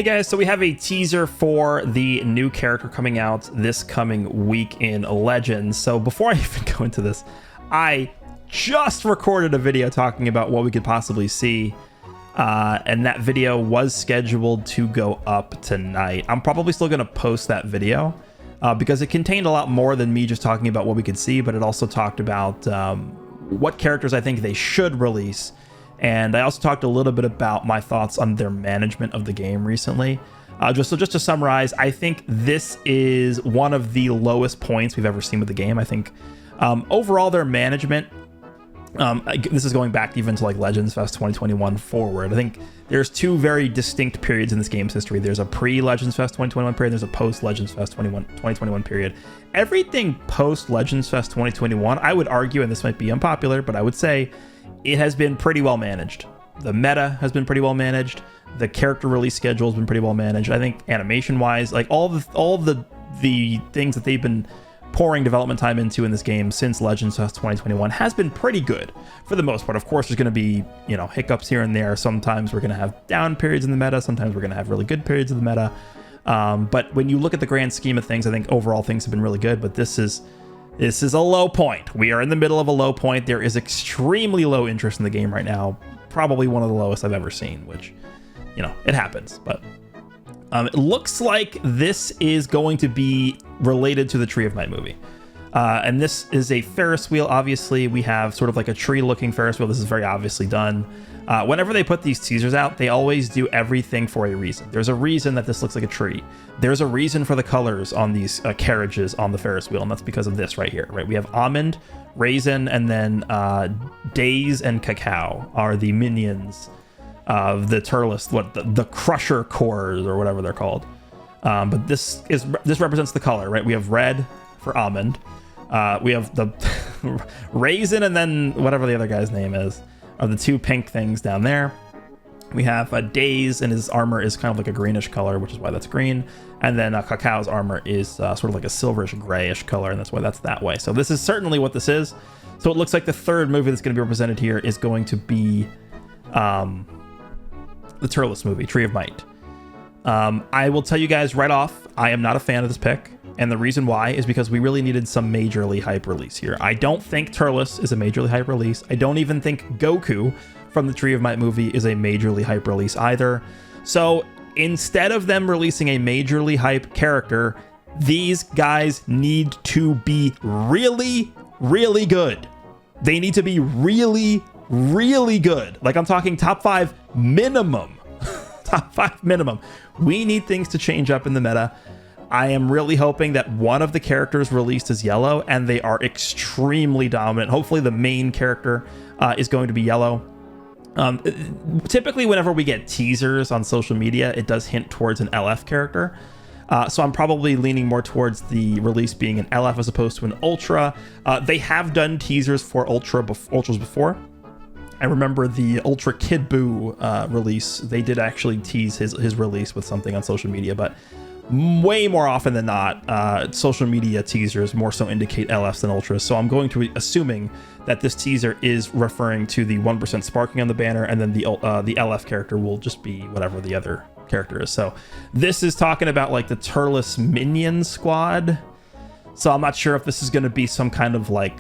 Hey guys, so we have a teaser for the new character coming out this coming week in Legends. So before I even go into this, I just recorded a video talking about what we could possibly see. And that video was scheduled to go up tonight. I'm probably still going to post that video because it contained a lot more than me just talking about what we could see, but it also talked about what characters I think they should release. And I also talked a little bit about my thoughts on their management of the game recently. Just to summarize, I think this is one of the lowest points we've ever seen with the game. I think overall their management, this is going back even to like Legends Fest 2021 forward. I think there's two very distinct periods in this game's history. There's a pre-Legends Fest 2021 period. There's a post-Legends Fest 2021 period. Everything post-Legends Fest 2021, I would argue, and this might be unpopular, but I would say it has been pretty well managed. The meta has been pretty well managed. The character release schedule has been pretty well managed. I think animation-wise, like all the things that they've been pouring development time into in this game since Legends Fest 2021 has been pretty good for the most part. Of course, there's going to be, hiccups here and there. Sometimes we're going to have down periods in the meta. Sometimes we're going to have really good periods in the meta. But when you look at the grand scheme of things, I think overall things have been really good. But this is a low point. We are in the middle of a low point. There is extremely low interest in the game right now. Probably one of the lowest I've ever seen, which, it happens. But it looks like this is going to be related to the Tree of Might movie. And this is a Ferris wheel. Obviously, we have sort of like a tree-looking Ferris wheel. This is very obviously done. Whenever they put these teasers out, they always do everything for a reason. There's a reason that this looks like a tree. There's a reason for the colors on these carriages on the Ferris wheel, and that's because of this right here. Right? We have almond, raisin, and then days and cacao are the minions of the Turles, the Crusher cores or whatever they're called. But this represents the color, right? We have red for almond. We have the raisin, and then whatever the other guy's name is, are the two pink things down there. We have Days, and his armor is kind of like a greenish color, which is why that's green. And then Cacao's armor is sort of like a silverish grayish color, and that's why that's that way. So this is certainly what this is. So it looks like the third movie that's going to be represented here is going to be the Turles movie, Tree of Might. I will tell you guys right off, I am not a fan of this pick. And the reason why is because we really needed some majorly hype release here. I don't think Turles is a majorly hype release. I don't even think Goku from the Tree of Might movie is a majorly hype release either. So instead of them releasing a majorly hype character, these guys need to be really, really good. They need to be really, really good. Like I'm talking top 5 minimum. Top 5 minimum. We need things to change up in the meta. I am really hoping that one of the characters released is yellow, and they are extremely dominant. Hopefully the main character is going to be yellow. Typically, whenever we get teasers on social media, it does hint towards an LF character. So I'm probably leaning more towards the release being an LF as opposed to an Ultra. They have done teasers for Ultras before. I remember the Ultra Kid Buu release. They did actually tease his release with something on social media, but way more often than not, social media teasers more so indicate LFs than Ultras. So I'm going to be assuming that this teaser is referring to the 1% sparking on the banner, and then the LF character will just be whatever the other character is. So this is talking about like the Turles minion squad. So I'm not sure if this is going to be some kind of like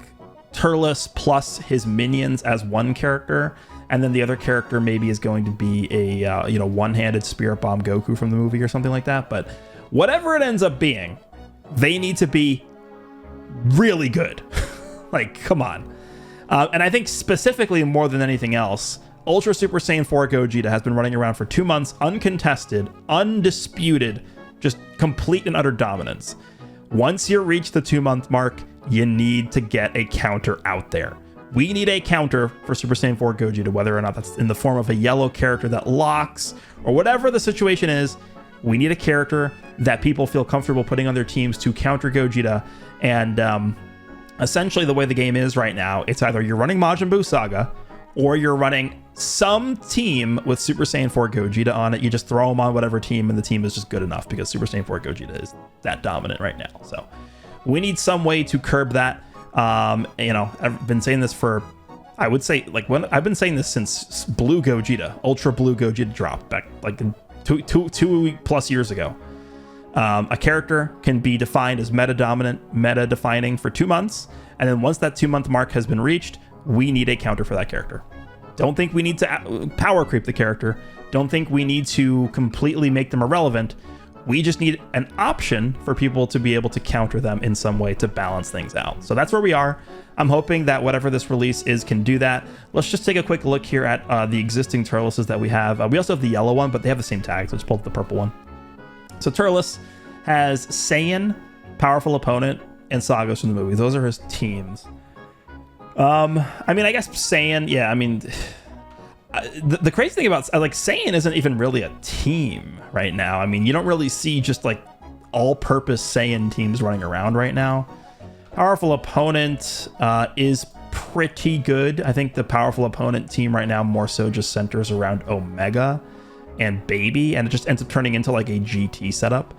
Turles plus his minions as one character, and then the other character maybe is going to be a one-handed spirit bomb Goku from the movie or something like that. But whatever it ends up being, they need to be really good. Like, come on. And I think specifically more than anything else, Ultra Super Saiyan 4 Gogeta has been running around for 2 months, uncontested, undisputed, just complete and utter dominance. Once you reach the 2-month mark, you need to get a counter out there. We need a counter for Super Saiyan 4 Gogeta, whether or not that's in the form of a yellow character that locks or whatever the situation is. We need a character that people feel comfortable putting on their teams to counter Gogeta. And essentially the way the game is right now, it's either you're running Majin Buu Saga or you're running some team with Super Saiyan 4 Gogeta on it. You just throw them on whatever team, and the team is just good enough because Super Saiyan 4 Gogeta is that dominant right now. So we need some way to curb that. I've been saying this for, I would say, like, when I've been saying this since Blue Gogeta, Ultra Blue Gogeta dropped back like in two plus years ago. A character can be defined as meta defining for 2 months, and then once that 2-month mark has been reached, we need a counter for that character. Don't think we need to power creep the character. Don't think we need to completely make them irrelevant. We just need an option for people to be able to counter them in some way to balance things out. So that's where we are. I'm hoping that whatever this release is can do that. Let's just take a quick look here at the existing Turles that we have. We also have the yellow one, but they have the same tags. Let's pull up the purple one. So Turles has Saiyan, Powerful Opponent, and Sagas from the movie. Those are his teams. I mean, I guess Saiyan, yeah, I mean... The crazy thing about like Saiyan isn't even really a team right now. I mean, you don't really see just like all-purpose Saiyan teams running around right now. Powerful Opponent is pretty good. I think the Powerful Opponent team right now more so just centers around Omega and Baby, and it just ends up turning into like a GT setup.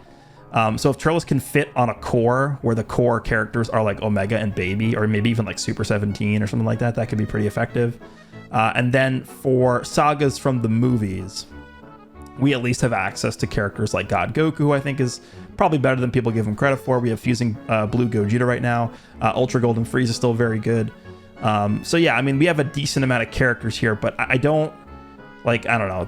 So if Turles can fit on a core where the core characters are like Omega and Baby, or maybe even like Super 17 or something like that, that could be pretty effective. And then for sagas from the movies, we at least have access to characters like God Goku, who I think is probably better than people give him credit for. We have Fusing Blue Gogeta right now. Ultra Golden Frieza is still very good. So yeah, I mean, we have a decent amount of characters here, but I don't know.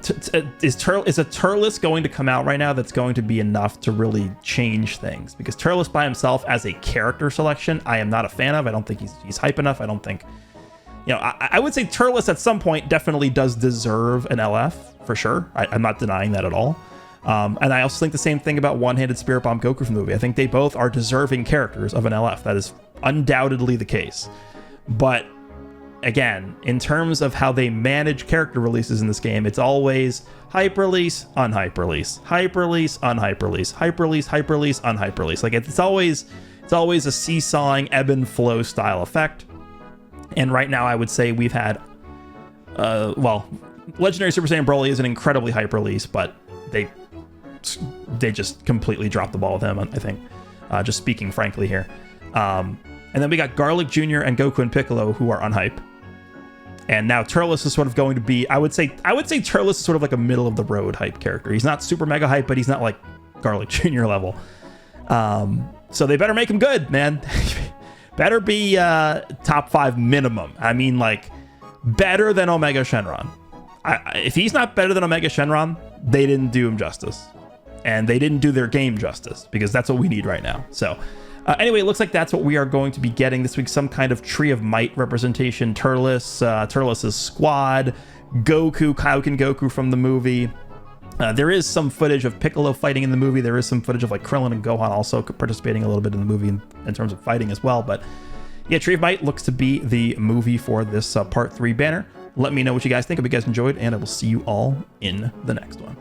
Is a Turles going to come out right now that's going to be enough to really change things? Because Turles by himself as a character selection, I am not a fan of. I don't think he's hype enough. I don't think... You know, I would say Turles at some point definitely does deserve an LF, for sure. I'm not denying that at all. And I also think the same thing about One-Handed Spirit Bomb Goku from the movie. I think they both are deserving characters of an LF. That is undoubtedly the case. But again, in terms of how they manage character releases in this game, it's always hype release, unhype release, hype release, unhype release, hype release, hype release, unhype release. Like it's always a seesawing ebb and flow style effect. And right now, I would say we've had, Legendary Super Saiyan Broly is an incredibly hype release, but they just completely dropped the ball with him, I think, just speaking frankly here. And then we got Garlic Jr. and Goku and Piccolo, who are unhype. And now Turles is sort of going to be, I would say Turles is sort of like a middle of the road hype character. He's not super mega hype, but he's not like Garlic Jr. level. So they better make him good, man. Better be top 5 minimum. I mean, like, better than Omega Shenron. If he's not better than Omega Shenron, they didn't do him justice. And they didn't do their game justice, because that's what we need right now. So, anyway, it looks like that's what we are going to be getting this week. Some kind of Tree of Might representation. Turles' squad. Goku, Kaioken Goku from the movie. There is some footage of Piccolo fighting in the movie. There is some footage of like Krillin and Gohan also participating a little bit in the movie in terms of fighting as well. But yeah, Tree of Might looks to be the movie for this Part 3 banner. Let me know what you guys think. If you guys enjoyed, and I will see you all in the next one.